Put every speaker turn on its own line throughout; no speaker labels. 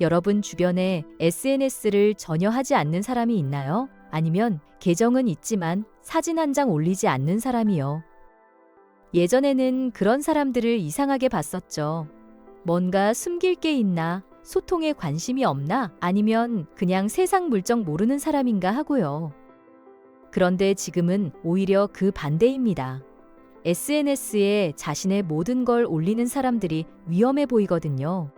여러분 주변에 SNS를 전혀 하지 않는 사람이 있나요? 아니면 계정은 있지만 사진 한 장 올리지 않는 사람이요. 예전에는 그런 사람들을 이상하게 봤었죠. 뭔가 숨길 게 있나? 소통에 관심이 없나? 아니면 그냥 세상 물정 모르는 사람인가 하고요. 그런데 지금은 오히려 그 반대입니다. SNS에 자신의 모든 걸 올리는 사람들이 위험해 보이거든요.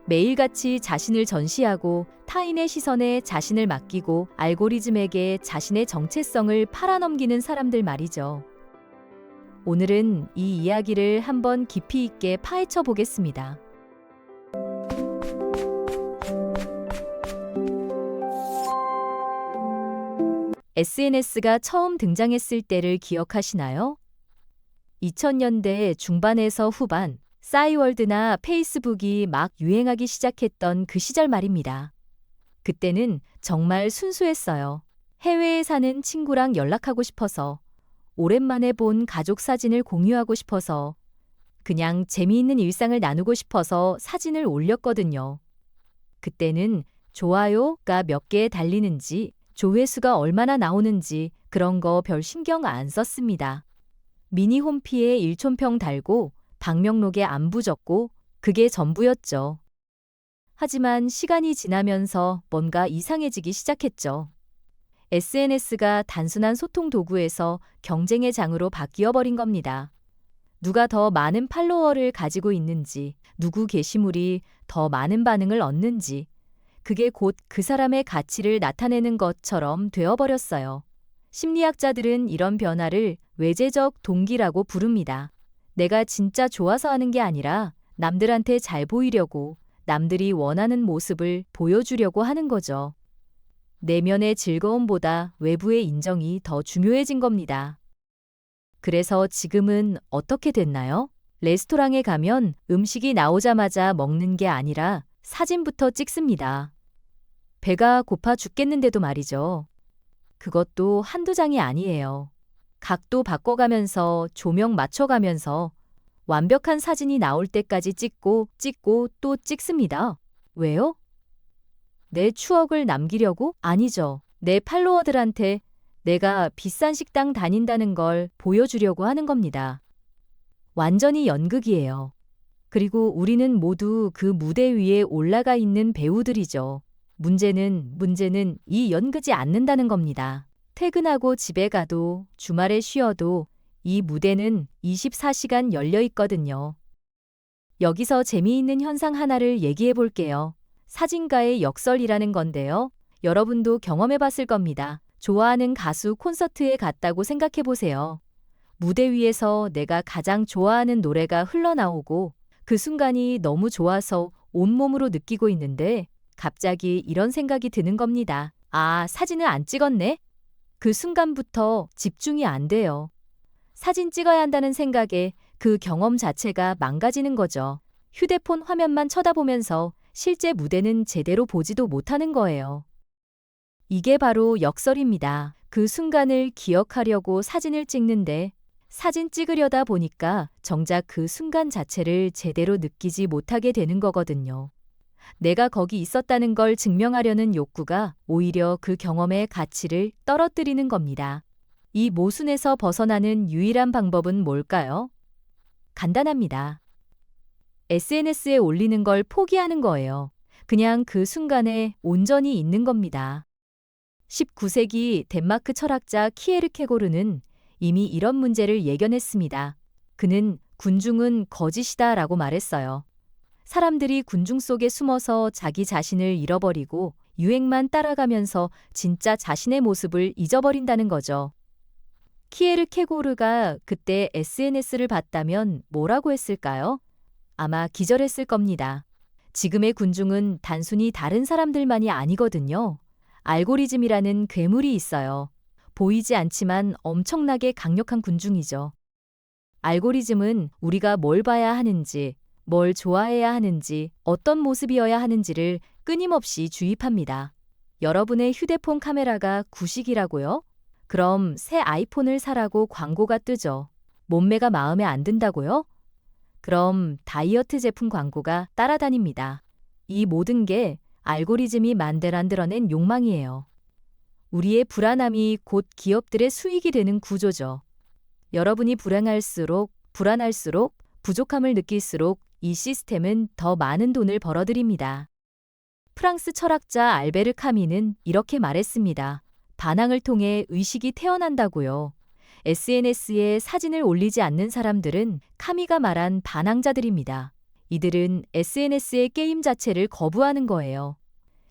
매일같이 자신을 전시하고 타인의 시선에 자신을 맡기고 알고리즘에게 자신의 정체성을 팔아넘기는 사람들 말이죠. 오늘은 이 이야기를 한번 깊이 있게 파헤쳐 보겠습니다. SNS가 처음 등장했을 때를 기억하시나요? 2000년대 중반에서 후반, 싸이월드나 페이스북이 막 유행하기 시작했던 그 시절 말입니다. 그때는 정말 순수했어요. 해외에 사는 친구랑 연락하고 싶어서, 오랜만에 본 가족 사진을 공유하고 싶어서, 그냥 재미있는 일상을 나누고 싶어서 사진을 올렸거든요. 그때는 좋아요가 몇 개 달리는지, 조회수가 얼마나 나오는지 그런 거 별 신경 안 썼습니다. 미니 홈피에 일촌평 달고 방명록에 안부 적고 그게 전부였죠. 하지만 시간이 지나면서 뭔가 이상해지기 시작했죠. SNS가 단순한 소통 도구에서 경쟁의 장으로 바뀌어버린 겁니다. 누가 더 많은 팔로워를 가지고 있는지, 누구 게시물이 더 많은 반응을 얻는지, 그게 곧 그 사람의 가치를 나타내는 것처럼 되어버렸어요. 심리학자들은 이런 변화를 외재적 동기라고 부릅니다. 내가 진짜 좋아서 하는 게 아니라 남들한테 잘 보이려고, 남들이 원하는 모습을 보여주려고 하는 거죠. 내면의 즐거움보다 외부의 인정이 더 중요해진 겁니다. 그래서 지금은 어떻게 됐나요? 레스토랑에 가면 음식이 나오자마자 먹는 게 아니라 사진부터 찍습니다. 배가 고파 죽겠는데도 말이죠. 그것도 한두 장이 아니에요. 각도 바꿔가면서 조명 맞춰가면서 완벽한 사진이 나올 때까지 찍고 또 찍습니다. 왜요? 내 추억을 남기려고? 아니죠. 내 팔로워들한테 내가 비싼 식당 다닌다는 걸 보여주려고 하는 겁니다. 완전히 연극이에요. 그리고 우리는 모두 그 무대 위에 올라가 있는 배우들이죠. 문제는 이 연극이 않는다는 겁니다. 퇴근하고 집에 가도 주말에 쉬어도 이 무대는 24시간 열려 있거든요. 여기서 재미있는 현상 하나를 얘기해 볼게요. 사진가의 역설이라는 건데요. 여러분도 경험해 봤을 겁니다. 좋아하는 가수 콘서트에 갔다고 생각해 보세요. 무대 위에서 내가 가장 좋아하는 노래가 흘러나오고 그 순간이 너무 좋아서 온몸으로 느끼고 있는데 갑자기 이런 생각이 드는 겁니다. 아, 사진을 안 찍었네? 그 순간부터 집중이 안 돼요. 사진 찍어야 한다는 생각에 그 경험 자체가 망가지는 거죠. 휴대폰 화면만 쳐다보면서 실제 무대는 제대로 보지도 못하는 거예요. 이게 바로 역설입니다. 그 순간을 기억하려고 사진을 찍는데 사진 찍으려다 보니까 정작 그 순간 자체를 제대로 느끼지 못하게 되는 거거든요. 내가 거기 있었다는 걸 증명하려는 욕구가 오히려 그 경험의 가치를 떨어뜨리는 겁니다. 이 모순에서 벗어나는 유일한 방법은 뭘까요? 간단합니다. SNS에 올리는 걸 포기하는 거예요. 그냥 그 순간에 온전히 있는 겁니다. 19세기 덴마크 철학자 키에르케고르는 이미 이런 문제를 예견했습니다. 그는 군중은 거짓이다 라고 말했어요. 사람들이 군중 속에 숨어서 자기 자신을 잃어버리고 유행만 따라가면서 진짜 자신의 모습을 잊어버린다는 거죠. 키에르케고르가 그때 SNS를 봤다면 뭐라고 했을까요? 아마 기절했을 겁니다. 지금의 군중은 단순히 다른 사람들만이 아니거든요. 알고리즘이라는 괴물이 있어요. 보이지 않지만 엄청나게 강력한 군중이죠. 알고리즘은 우리가 뭘 봐야 하는지, 뭘 좋아해야 하는지, 어떤 모습이어야 하는지를 끊임없이 주입합니다. 여러분의 휴대폰 카메라가 구식이라고요? 그럼 새 아이폰을 사라고 광고가 뜨죠. 몸매가 마음에 안 든다고요? 그럼 다이어트 제품 광고가 따라다닙니다. 이 모든 게 알고리즘이 만들어낸 욕망이에요. 우리의 불안함이 곧 기업들의 수익이 되는 구조죠. 여러분이 불안할수록, 부족함을 느낄수록 이 시스템은 더 많은 돈을 벌어들입니다. 프랑스 철학자 알베르 카미는 이렇게 말했습니다. 반항을 통해 의식이 태어난다고요. SNS에 사진을 올리지 않는 사람들은 카미가 말한 반항자들입니다. 이들은 SNS의 게임 자체를 거부하는 거예요.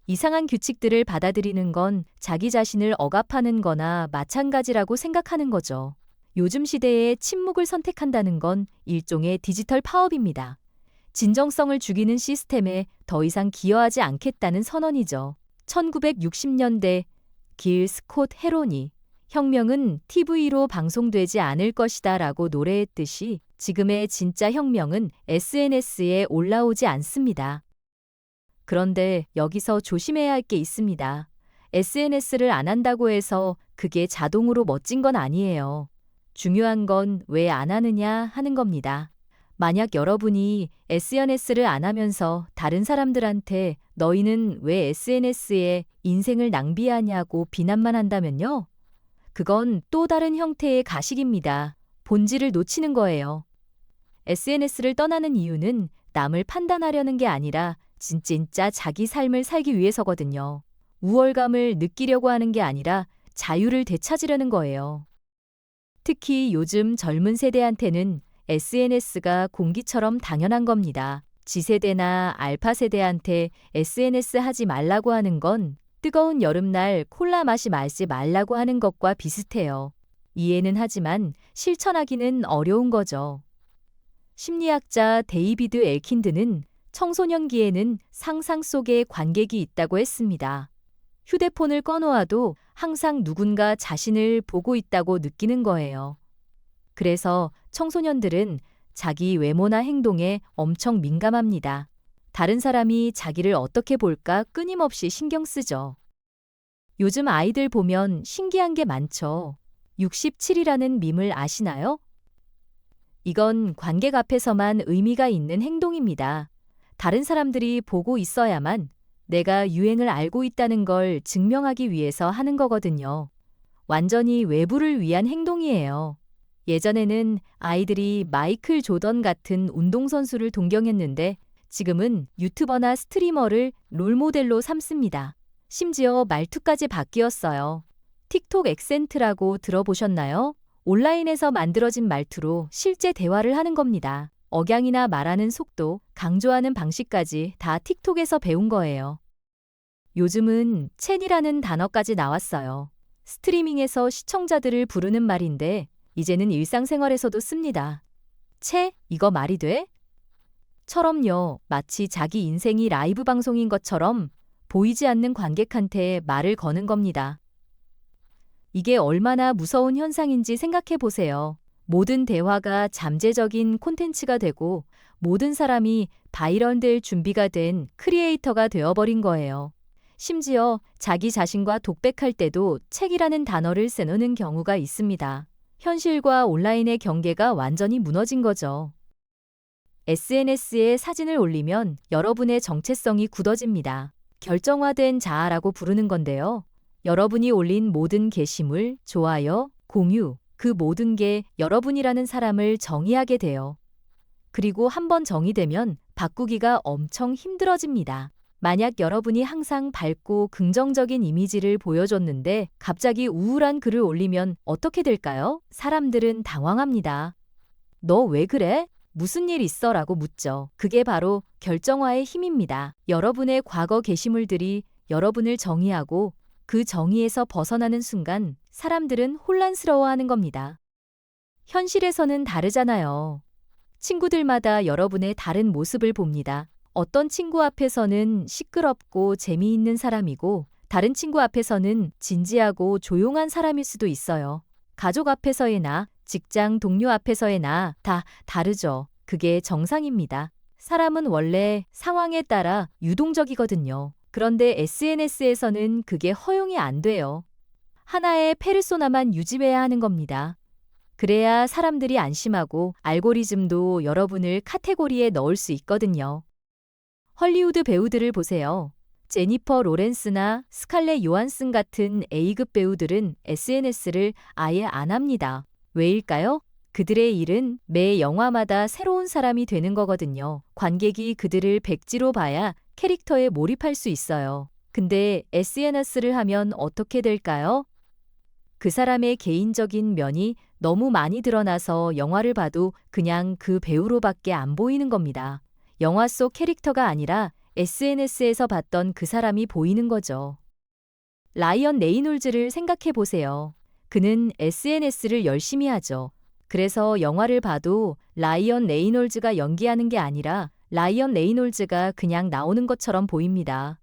이상한 규칙들을 받아들이는 건 자기 자신을 억압하는 거나 마찬가지라고 생각하는 거죠. 요즘 시대에 침묵을 선택한다는 건 일종의 디지털 파업입니다. 진정성을 죽이는 시스템에 더 이상 기여하지 않겠다는 선언이죠. 1960년대 길 스콧 헤론이 혁명은 TV로 방송되지 않을 것이다 라고 노래했듯이 지금의 진짜 혁명은 SNS에 올라오지 않습니다. 그런데 여기서 조심해야 할 게 있습니다. SNS를 안 한다고 해서 그게 자동으로 멋진 건 아니에요. 중요한 건 왜 안 하느냐 하는 겁니다. 만약 여러분이 SNS를 안 하면서 다른 사람들한테 너희는 왜 SNS에 인생을 낭비하냐고 비난만 한다면요. 그건 또 다른 형태의 가식입니다. 본질을 놓치는 거예요. SNS를 떠나는 이유는 남을 판단하려는 게 아니라 진짜 자기 삶을 살기 위해서거든요. 우월감을 느끼려고 하는 게 아니라 자유를 되찾으려는 거예요. 특히 요즘 젊은 세대한테는 SNS가 공기처럼 당연한 겁니다. G세대나 알파 세대한테 SNS 하지 말라고 하는 건 뜨거운 여름날 콜라 마지 말라고 하는 것과 비슷해요. 이해는 하지만 실천하기는 어려운 거죠. 심리학자 데이비드 엘킨드는 청소년기에는 상상 속에 관객이 있다고 했습니다. 휴대폰을 꺼놓아도 항상 누군가 자신을 보고 있다고 느끼는 거예요. 그래서 청소년들은 자기 외모나 행동에 엄청 민감합니다. 다른 사람이 자기를 어떻게 볼까 끊임없이 신경 쓰죠. 요즘 아이들 보면 신기한 게 많죠. 67이라는 밈을 아시나요? 이건 관객 앞에서만 의미가 있는 행동입니다. 다른 사람들이 보고 있어야만 내가 유행을 알고 있다는 걸 증명하기 위해서 하는 거거든요. 완전히 외부를 위한 행동이에요. 예전에는 아이들이 마이클 조던 같은 운동선수를 동경했는데 지금은 유튜버나 스트리머를 롤모델로 삼습니다. 심지어 말투까지 바뀌었어요. 틱톡 액센트라고 들어보셨나요? 온라인에서 만들어진 말투로 실제 대화를 하는 겁니다. 억양이나 말하는 속도, 강조하는 방식까지 다 틱톡에서 배운 거예요. 요즘은 챗이라는 단어까지 나왔어요. 스트리밍에서 시청자들을 부르는 말인데 이제는 일상생활에서도 씁니다. 채? 이거 말이 돼? 처럼요. 마치 자기 인생이 라이브 방송인 것처럼 보이지 않는 관객한테 말을 거는 겁니다. 이게 얼마나 무서운 현상인지 생각해 보세요. 모든 대화가 잠재적인 콘텐츠가 되고 모든 사람이 바이럴될 준비가 된 크리에이터가 되어버린 거예요. 심지어 자기 자신과 독백할 때도 책이라는 단어를 쓰는 경우가 있습니다. 현실과 온라인의 경계가 완전히 무너진 거죠. SNS에 사진을 올리면 여러분의 정체성이 굳어집니다. 결정화된 자아라고 부르는 건데요. 여러분이 올린 모든 게시물, 좋아요, 공유, 그 모든 게 여러분이라는 사람을 정의하게 돼요. 그리고 한번 정의되면 바꾸기가 엄청 힘들어집니다. 만약 여러분이 항상 밝고 긍정적인 이미지를 보여줬는데 갑자기 우울한 글을 올리면 어떻게 될까요? 사람들은 당황합니다. 너 왜 그래? 무슨 일 있어? 라고 묻죠. 그게 바로 결정화의 힘입니다. 여러분의 과거 게시물들이 여러분을 정의하고 그 정의에서 벗어나는 순간 사람들은 혼란스러워하는 겁니다. 현실에서는 다르잖아요. 친구들마다 여러분의 다른 모습을 봅니다. 어떤 친구 앞에서는 시끄럽고 재미있는 사람이고 다른 친구 앞에서는 진지하고 조용한 사람일 수도 있어요. 가족 앞에서의 나, 직장 동료 앞에서의 나 다 다르죠. 그게 정상입니다. 사람은 원래 상황에 따라 유동적이거든요. 그런데 SNS에서는 그게 허용이 안 돼요. 하나의 페르소나만 유지해야 하는 겁니다. 그래야 사람들이 안심하고 알고리즘도 여러분을 카테고리에 넣을 수 있거든요. 헐리우드 배우들을 보세요. 제니퍼 로렌스나 스칼렛 요한슨 같은 A급 배우들은 SNS를 아예 안 합니다. 왜일까요? 그들의 일은 매 영화마다 새로운 사람이 되는 거거든요. 관객이 그들을 백지로 봐야 캐릭터에 몰입할 수 있어요. 근데 SNS를 하면 어떻게 될까요? 그 사람의 개인적인 면이 너무 많이 드러나서 영화를 봐도 그냥 그 배우로밖에 안 보이는 겁니다. 영화 속 캐릭터가 아니라 SNS에서 봤던 그 사람이 보이는 거죠. 라이언 레이놀즈를 생각해 보세요. 그는 SNS를 열심히 하죠. 그래서 영화를 봐도 라이언 레이놀즈가 연기하는 게 아니라 라이언 레이놀즈가 그냥 나오는 것처럼 보입니다.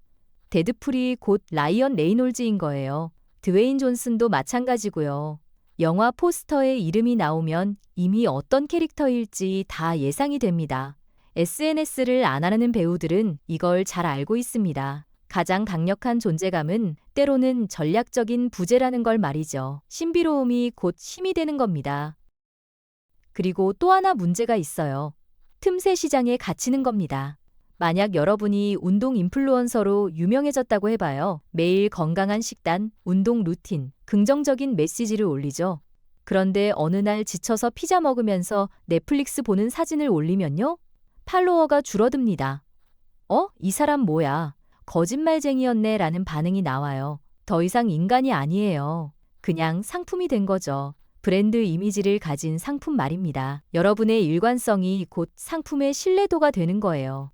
데드풀이 곧 라이언 레이놀즈인 거예요. 드웨인 존슨도 마찬가지고요. 영화 포스터에 이름이 나오면 이미 어떤 캐릭터일지 다 예상이 됩니다. SNS를 안 하는 배우들은 이걸 잘 알고 있습니다. 가장 강력한 존재감은 때로는 전략적인 부재라는 걸 말이죠. 신비로움이 곧 힘이 되는 겁니다. 그리고 또 하나 문제가 있어요. 틈새 시장에 갇히는 겁니다. 만약 여러분이 운동 인플루언서로 유명해졌다고 해봐요. 매일 건강한 식단, 운동 루틴, 긍정적인 메시지를 올리죠. 그런데 어느 날 지쳐서 피자 먹으면서 넷플릭스 보는 사진을 올리면요? 팔로워가 줄어듭니다. 이 사람 뭐야? 거짓말쟁이였네 라는 반응이 나와요. 더 이상 인간이 아니에요. 그냥 상품이 된 거죠. 브랜드 이미지를 가진 상품 말입니다. 여러분의 일관성이 곧 상품의 신뢰도가 되는 거예요.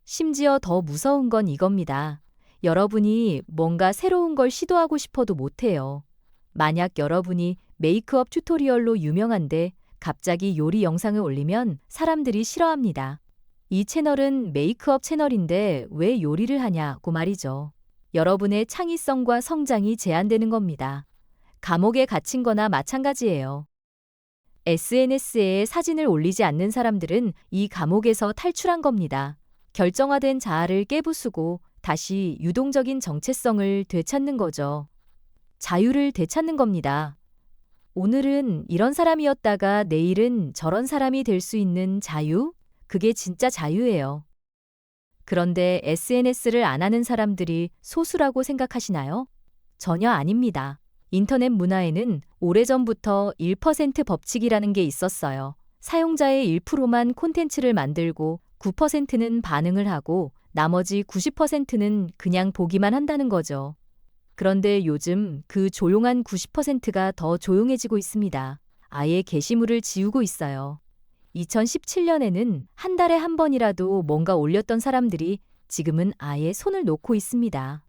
심지어 더 무서운 건 이겁니다. 여러분이 뭔가 새로운 걸 시도하고 싶어도 못해요. 만약 여러분이 메이크업 튜토리얼로 유명한데 갑자기 요리 영상을 올리면 사람들이 싫어합니다. 이 채널은 메이크업 채널인데 왜 요리를 하냐고 말이죠. 여러분의 창의성과 성장이 제한되는 겁니다. 감옥에 갇힌 거나 마찬가지예요. SNS에 사진을 올리지 않는 사람들은 이 감옥에서 탈출한 겁니다. 결정화된 자아를 깨부수고 다시 유동적인 정체성을 되찾는 거죠. 자유를 되찾는 겁니다. 오늘은 이런 사람이었다가 내일은 저런 사람이 될 수 있는 자유? 그게 진짜 자유예요. 그런데 SNS를 안 하는 사람들이 소수라고 생각하시나요? 전혀 아닙니다. 인터넷 문화에는 오래전부터 1% 법칙이라는 게 있었어요. 사용자의 1%만 콘텐츠를 만들고 9%는 반응을 하고 나머지 90%는 그냥 보기만 한다는 거죠. 그런데 요즘 그 조용한 90%가 더 조용해지고 있습니다. 아예 게시물을 지우고 있어요. 2017년에는 한 달에 한 번이라도 뭔가 올렸던 사람들이 지금은 아예 손을 놓고 있습니다.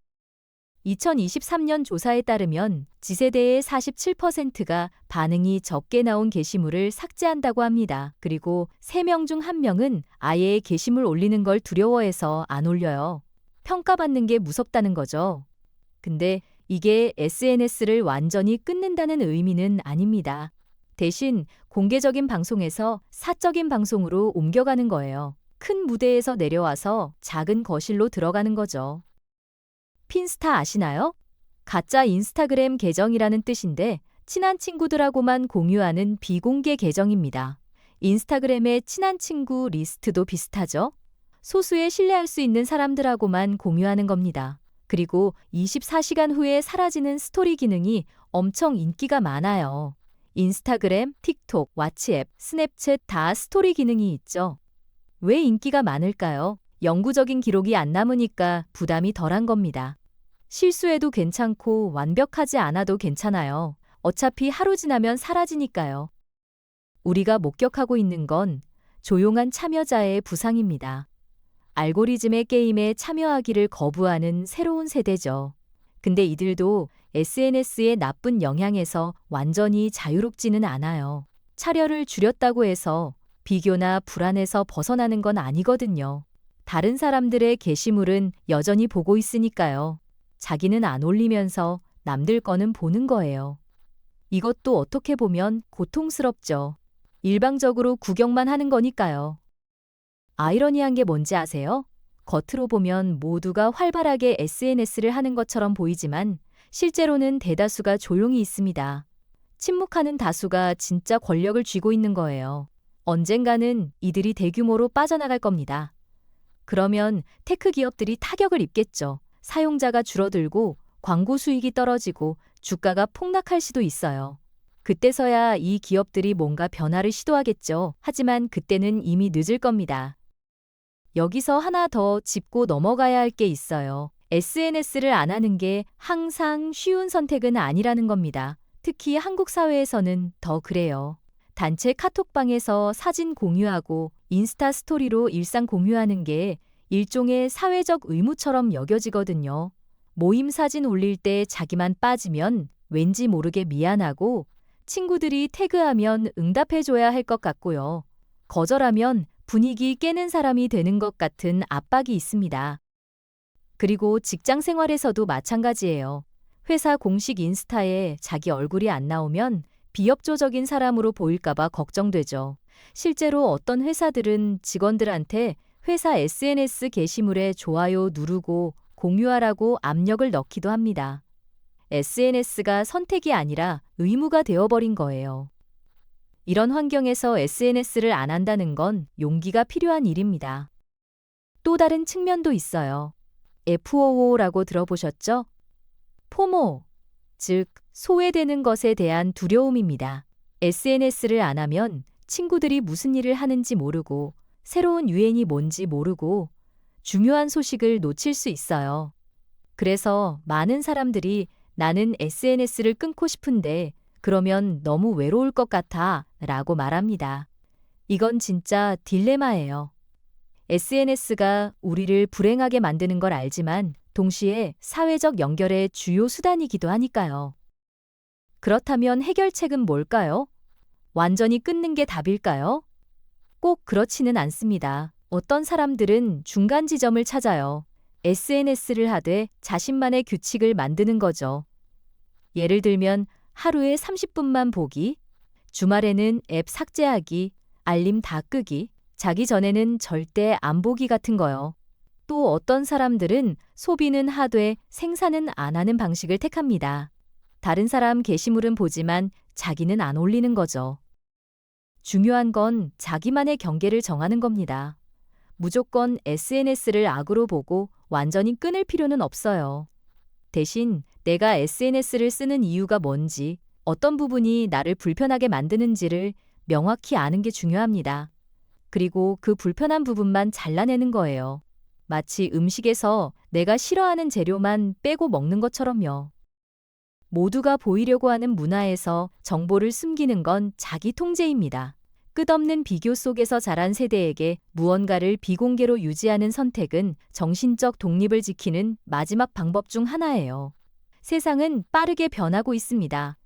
2023년 조사에 따르면 Z세대의 47%가 반응이 적게 나온 게시물을 삭제한다고 합니다. 그리고 3명 중 1명은 아예 게시물 올리는 걸 두려워해서 안 올려요. 평가받는 게 무섭다는 거죠. 근데 이게 SNS를 완전히 끊는다는 의미는 아닙니다. 대신 공개적인 방송에서 사적인 방송으로 옮겨가는 거예요. 큰 무대에서 내려와서 작은 거실로 들어가는 거죠. 핀스타 아시나요? 가짜 인스타그램 계정이라는 뜻인데 친한 친구들하고만 공유하는 비공개 계정입니다. 인스타그램의 친한 친구 리스트도 비슷하죠? 소수의 신뢰할 수 있는 사람들하고만 공유하는 겁니다. 그리고 24시간 후에 사라지는 스토리 기능이 엄청 인기가 많아요. 인스타그램, 틱톡, 왓츠앱, 스냅챗 다 스토리 기능이 있죠. 왜 인기가 많을까요? 영구적인 기록이 안 남으니까 부담이 덜한 겁니다. 실수해도 괜찮고 완벽하지 않아도 괜찮아요. 어차피 하루 지나면 사라지니까요. 우리가 목격하고 있는 건 조용한 참여자의 부상입니다. 알고리즘의 게임에 참여하기를 거부하는 새로운 세대죠. 근데 이들도 SNS의 나쁜 영향에서 완전히 자유롭지는 않아요. 차별을 줄였다고 해서 비교나 불안에서 벗어나는 건 아니거든요. 다른 사람들의 게시물은 여전히 보고 있으니까요. 자기는 안 올리면서 남들 거는 보는 거예요. 이것도 어떻게 보면 고통스럽죠. 일방적으로 구경만 하는 거니까요. 아이러니한 게 뭔지 아세요? 겉으로 보면 모두가 활발하게 SNS를 하는 것처럼 보이지만 실제로는 대다수가 조용히 있습니다. 침묵하는 다수가 진짜 권력을 쥐고 있는 거예요. 언젠가는 이들이 대규모로 빠져나갈 겁니다. 그러면 테크 기업들이 타격을 입겠죠. 사용자가 줄어들고 광고 수익이 떨어지고 주가가 폭락할 수도 있어요. 그때서야 이 기업들이 뭔가 변화를 시도하겠죠. 하지만 그때는 이미 늦을 겁니다. 여기서 하나 더 짚고 넘어가야 할 게 있어요. SNS를 안 하는 게 항상 쉬운 선택은 아니라는 겁니다. 특히 한국 사회에서는 더 그래요. 단체 카톡방에서 사진 공유하고 인스타 스토리로 일상 공유하는 게 일종의 사회적 의무처럼 여겨지거든요. 모임 사진 올릴 때 자기만 빠지면 왠지 모르게 미안하고 친구들이 태그하면 응답해줘야 할 것 같고요. 거절하면 분위기 깨는 사람이 되는 것 같은 압박이 있습니다. 그리고 직장 생활에서도 마찬가지예요. 회사 공식 인스타에 자기 얼굴이 안 나오면 비협조적인 사람으로 보일까봐 걱정되죠. 실제로 어떤 회사들은 직원들한테 회사 SNS 게시물에 좋아요 누르고 공유하라고 압력을 넣기도 합니다. SNS가 선택이 아니라 의무가 되어버린 거예요. 이런 환경에서 SNS를 안 한다는 건 용기가 필요한 일입니다. 또 다른 측면도 있어요. FOO라고 들어보셨죠? 포모, 즉 소외되는 것에 대한 두려움입니다. SNS를 안 하면 친구들이 무슨 일을 하는지 모르고 새로운 유행이 뭔지 모르고 중요한 소식을 놓칠 수 있어요. 그래서 많은 사람들이 나는 SNS를 끊고 싶은데 그러면 너무 외로울 것 같아 라고 말합니다. 이건 진짜 딜레마예요. SNS가 우리를 불행하게 만드는 걸 알지만 동시에 사회적 연결의 주요 수단이기도 하니까요. 그렇다면 해결책은 뭘까요? 완전히 끊는 게 답일까요? 꼭 그렇지는 않습니다. 어떤 사람들은 중간 지점을 찾아요. SNS를 하되 자신만의 규칙을 만드는 거죠. 예를 들면 하루에 30분만 보기, 주말에는 앱 삭제하기, 알림 다 끄기, 자기 전에는 절대 안 보기 같은 거요. 또 어떤 사람들은 소비는 하되 생산은 안 하는 방식을 택합니다. 다른 사람 게시물은 보지만 자기는 안 올리는 거죠. 중요한 건 자기만의 경계를 정하는 겁니다. 무조건 SNS를 악으로 보고 완전히 끊을 필요는 없어요. 대신 내가 SNS를 쓰는 이유가 뭔지, 어떤 부분이 나를 불편하게 만드는지를 명확히 아는 게 중요합니다. 그리고 그 불편한 부분만 잘라내는 거예요. 마치 음식에서 내가 싫어하는 재료만 빼고 먹는 것처럼요. 모두가 보이려고 하는 문화에서 정보를 숨기는 건 자기 통제입니다. 끝없는 비교 속에서 자란 세대에게 무언가를 비공개로 유지하는 선택은 정신적 독립을 지키는 마지막 방법 중 하나예요. 세상은 빠르게 변하고 있습니다.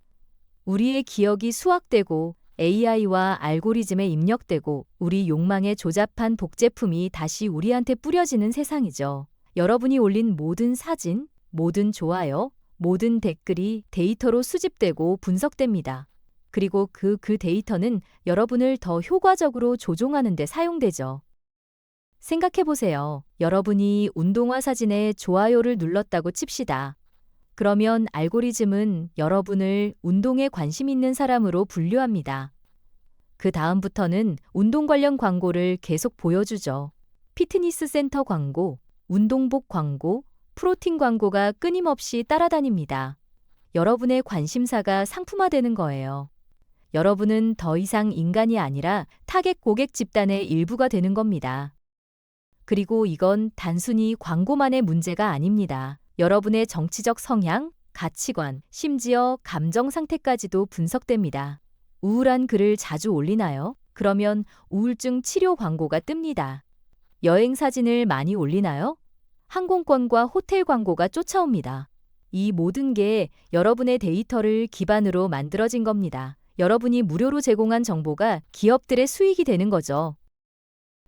우리의 기억이 수확되고 AI와 알고리즘에 입력되고 우리 욕망에 조잡한 복제품이 다시 우리한테 뿌려지는 세상이죠. 여러분이 올린 모든 사진, 모든 좋아요, 모든 댓글이 데이터로 수집되고 분석됩니다. 그리고 그 데이터는 여러분을 더 효과적으로 조종하는 데 사용되죠. 생각해보세요. 여러분이 운동화 사진에 좋아요를 눌렀다고 칩시다. 그러면 알고리즘은 여러분을 운동에 관심 있는 사람으로 분류합니다. 그 다음부터는 운동 관련 광고를 계속 보여주죠. 피트니스 센터 광고, 운동복 광고, 프로틴 광고가 끊임없이 따라다닙니다. 여러분의 관심사가 상품화되는 거예요. 여러분은 더 이상 인간이 아니라 타겟 고객 집단의 일부가 되는 겁니다. 그리고 이건 단순히 광고만의 문제가 아닙니다. 여러분의 정치적 성향, 가치관, 심지어 감정 상태까지도 분석됩니다. 우울한 글을 자주 올리나요? 그러면 우울증 치료 광고가 뜹니다. 여행 사진을 많이 올리나요? 항공권과 호텔 광고가 쫓아옵니다. 이 모든 게 여러분의 데이터를 기반으로 만들어진 겁니다. 여러분이 무료로 제공한 정보가 기업들의 수익이 되는 거죠.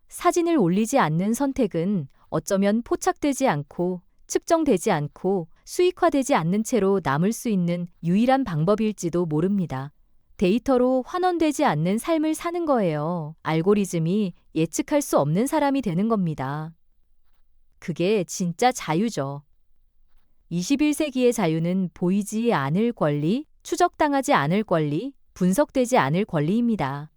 사진을 올리지 않는 선택은 어쩌면 포착되지 않고 측정되지 않고 수익화되지 않는 채로 남을 수 있는 유일한 방법일지도 모릅니다. 데이터로 환원되지 않는 삶을 사는 거예요. 알고리즘이 예측할 수 없는 사람이 되는 겁니다. 그게 진짜 자유죠. 21세기의 자유는 보이지 않을 권리, 추적당하지 않을 권리, 분석되지 않을 권리입니다.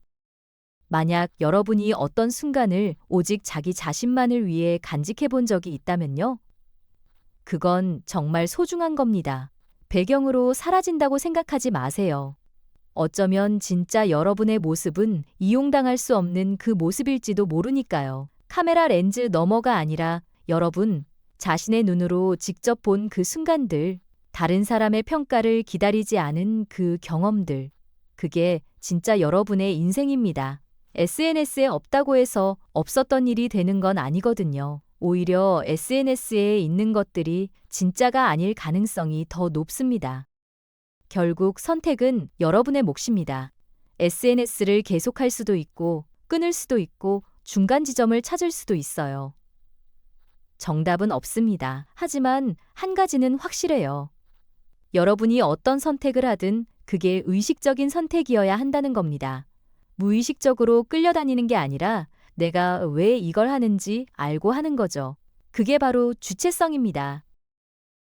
만약 여러분이 어떤 순간을 오직 자기 자신만을 위해 간직해 본 적이 있다면요? 그건 정말 소중한 겁니다. 배경으로 사라진다고 생각하지 마세요. 어쩌면 진짜 여러분의 모습은 이용당할 수 없는 그 모습일지도 모르니까요. 카메라 렌즈 너머가 아니라 여러분 자신의 눈으로 직접 본 그 순간들, 다른 사람의 평가를 기다리지 않은 그 경험들, 그게 진짜 여러분의 인생입니다. SNS에 없다고 해서 없었던 일이 되는 건 아니거든요. 오히려 SNS에 있는 것들이 진짜가 아닐 가능성이 더 높습니다. 결국 선택은 여러분의 몫입니다. SNS를 계속할 수도 있고, 끊을 수도 있고, 중간 지점을 찾을 수도 있어요. 정답은 없습니다. 하지만 한 가지는 확실해요. 여러분이 어떤 선택을 하든 그게 의식적인 선택이어야 한다는 겁니다. 무의식적으로 끌려다니는 게 아니라 내가 왜 이걸 하는지 알고 하는 거죠. 그게 바로 주체성입니다.